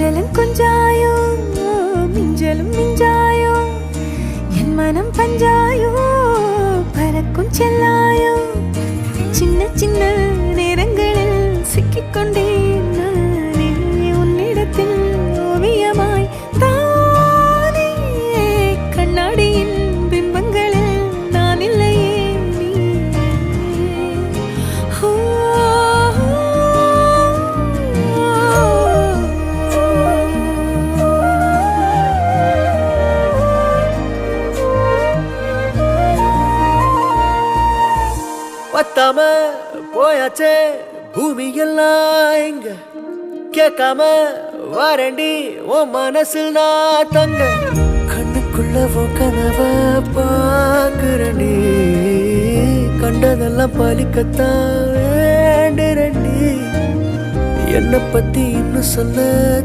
கொஞ்சலும் கொஞ்சாயோ மிஞ்சலும் மிஞ்சாயோ என் மனம் பஞ்சாயோ பறக்கும் செல்லாயோ சின்ன சின்ன நேரங்களில் சிக்கிக்கொண்டேன் நானே உன்னிடத்தில் ஓவியமாய் தானே கண்ணாடியின் பிம்பங்களில் நான் இல்லையே நீ பத்தாம போயாச்சே பூமி எல்லாம் இங்க கேட்காம வாரண்டி உன் மனசில் நான் தங்க கண்ணுக்குள்ள உன் கனவ பாக்குறண்டி கண்டதெல்லாம் பலிக்கத்தான் வேண்டுறண்டி என்னை பத்தி இன்னும் சொல்ல